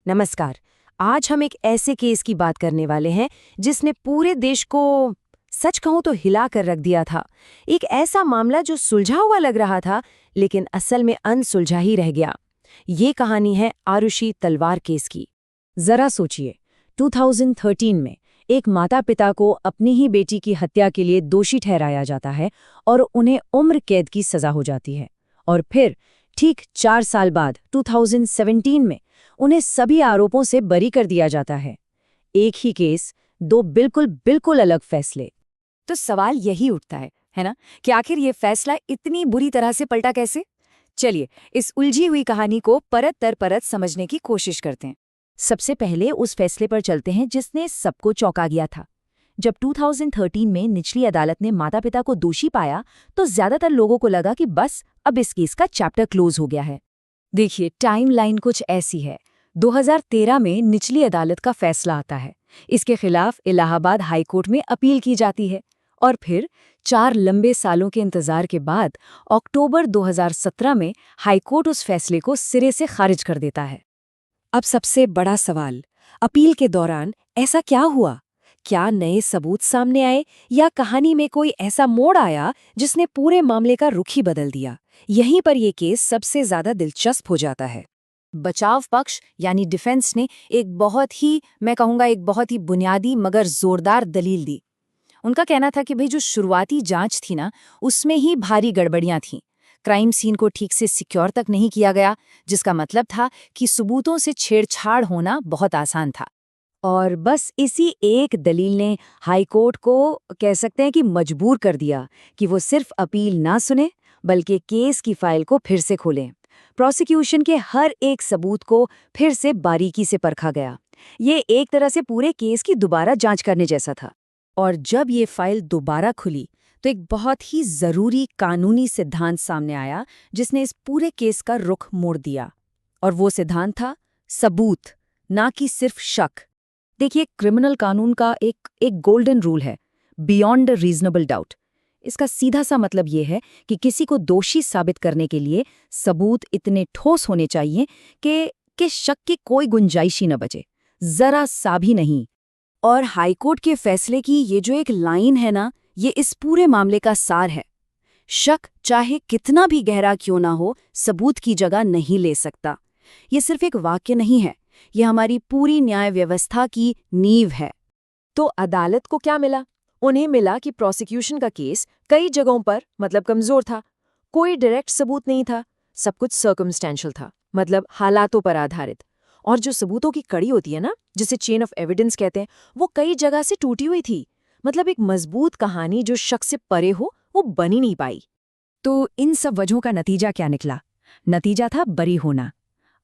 नमस्कार। आज हम एक ऐसे केस की बात करने वाले हैं जिसने पूरे देश को सच कहूं तो हिला कर रख दिया था। एक ऐसा मामला जो सुलझा हुआ लग रहा था लेकिन असल में अनसुलझा ही रह गया। ये कहानी है आरुषि तलवार केस की। जरा सोचिए, 2013 में एक माता पिता को अपनी ही बेटी की हत्या के लिए दोषी ठहराया जाता है और उन्हें उम्र कैद की सजा हो जाती है। और फिर ठीक 4 साल बाद 2017 में उन्हें सभी आरोपों से बरी कर दिया जाता है। एक ही केस, दो बिल्कुल अलग फैसले। तो सवाल यही उठता है ना, कि आखिर ये फैसला इतनी बुरी तरह से पलटा कैसे? चलिए इस उलझी हुई कहानी को परत दर परत समझने की कोशिश करते हैं। सबसे पहले उस फैसले पर चलते हैं जिसने सबको चौंका गया था। जब 2013 में निचली अदालत ने माता पिता को दोषी पाया तो ज्यादातर लोगों को लगा कि बस अब इस केस का चैप्टर क्लोज हो गया है। देखिए, टाइमलाइन कुछ ऐसी है। 2013 में निचली अदालत का फैसला आता है। इसके खिलाफ इलाहाबाद हाई कोर्ट में अपील की जाती है और फिर 4 लंबे सालों के इंतजार के बाद अक्टूबर 2017 में हाई कोर्ट उस फैसले को सिरे से खारिज कर देता है। अब सबसे बड़ा सवाल, अपील के दौरान ऐसा क्या हुआ? क्या नए सबूत सामने आए या कहानी में कोई ऐसा मोड़ आया जिसने पूरे मामले का रुख ही बदल दिया? यहीं पर यह केस सबसे ज्यादा दिलचस्प हो जाता है। बचाव पक्ष यानी डिफेंस ने एक बहुत ही बुनियादी मगर जोरदार दलील दी। उनका कहना था कि भाई जो शुरुआती जांच थी ना, उसमें ही भारी गड़बड़ियां थीं। क्राइम सीन को ठीक से सिक्योर तक नहीं किया गया, जिसका मतलब था कि सबूतों से छेड़छाड़ होना बहुत आसान था। और बस इसी एक दलील ने हाई कोर्ट को कह सकते हैं कि मजबूर कर दिया कि वो सिर्फ अपील ना सुने बल्कि केस की फाइल को फिर से खोलें। प्रोसिक्यूशन के हर एक सबूत को फिर से बारीकी से परखा गया। ये एक तरह से पूरे केस की दोबारा जांच करने जैसा था। और जब ये फाइल दोबारा खुली तो एक बहुत ही जरूरी कानूनी सिद्धांत सामने आया जिसने इस पूरे केस का रुख मोड़ दिया। और वो सिद्धांत था सबूत, ना कि सिर्फ शक। देखिए, क्रिमिनल कानून का एक गोल्डन रूल है, बियॉन्ड रीजनेबल डाउट। इसका सीधा सा मतलब ये है कि किसी को दोषी साबित करने के लिए सबूत इतने ठोस होने चाहिए कि शक की कोई गुंजाइश ही न बचे, जरा सा भी नहीं। और हाईकोर्ट के फैसले की ये जो एक लाइन है ना, ये इस पूरे मामले का सार है। शक चाहे कितना भी गहरा क्यों ना हो, सबूत की जगह नहीं ले सकता। ये सिर्फ एक वाक्य नहीं है, ये हमारी पूरी न्याय व्यवस्था की नींव है। तो अदालत को क्या मिला? उन्हें मिला कि प्रोसिक्यूशन का केस कई जगहों पर कमजोर था। कोई डायरेक्ट सबूत नहीं था, सब कुछ सर्कमस्टेंशियल था, हालातों पर आधारित। और जो सबूतों की कड़ी होती है ना, जिसे चेन ऑफ एविडेंस कहते हैं, वो कई जगह से टूटी हुई थी। एक मजबूत कहानी जो शक से परे हो, वो बन ही नहीं पाई। तो इन सब वजहों का नतीजा क्या निकला? नतीजा था बरी होना।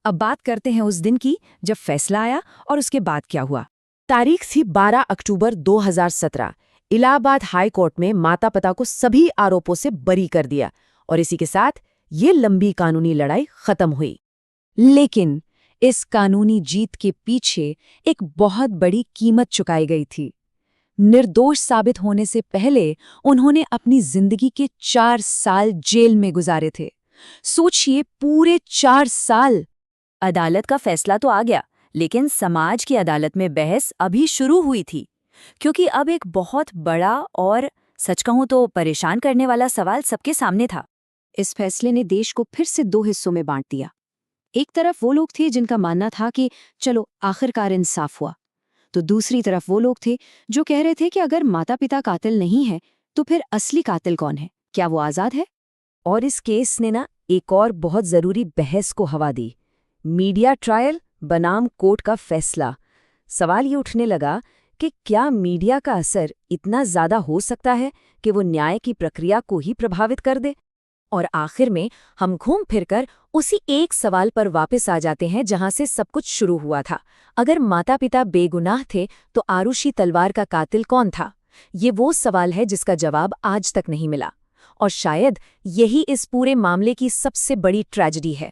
अब बात करते हैं उस दिन की जब फैसला आया और उसके बाद क्या हुआ। तारीख थी 12 अक्टूबर 2017। इलाहाबाद हाई कोर्ट में माता पिता को सभी आरोपों से बरी कर दिया और इसी के साथ ये लंबी कानूनी लड़ाई खत्म हुई। लेकिन इस कानूनी जीत के पीछे एक बहुत बड़ी कीमत चुकाई गई थी। निर्दोष साबित होने से पहले उन्होंने अपनी जिंदगी के 4 साल जेल में गुजारे थे। सोचिए, पूरे 4 साल। अदालत का फैसला तो आ गया, लेकिन समाज की अदालत में बहस अभी शुरू हुई थी, क्योंकि अब एक बहुत बड़ा और सच कहूं तो परेशान करने वाला सवाल सबके सामने था। इस फैसले ने देश को फिर से 2 हिस्सों में बांट दिया। एक तरफ वो लोग थे जिनका मानना था कि चलो आखिरकार इंसाफ हुआ, तो दूसरी तरफ वो लोग थे जो कह रहे थे कि अगर माता पिता कातिल नहीं है तो फिर असली कातिल कौन है? क्या वो आजाद है? और इस केस ने ना एक और बहुत जरूरी बहस को हवा दी, मीडिया ट्रायल बनाम कोर्ट का फैसला। सवाल ये उठने लगा कि क्या मीडिया का असर इतना ज्यादा हो सकता है कि वो न्याय की प्रक्रिया को ही प्रभावित कर दे? और आखिर में हम घूम फिरकर उसी एक सवाल पर वापस आ जाते हैं जहां से सब कुछ शुरू हुआ था। अगर माता पिता बेगुनाह थे तो आरुषि तलवार का कातिल कौन था? ये वो सवाल है जिसका जवाब आज तक नहीं मिला, और शायद यही इस पूरे मामले की सबसे बड़ी ट्रेजेडी है।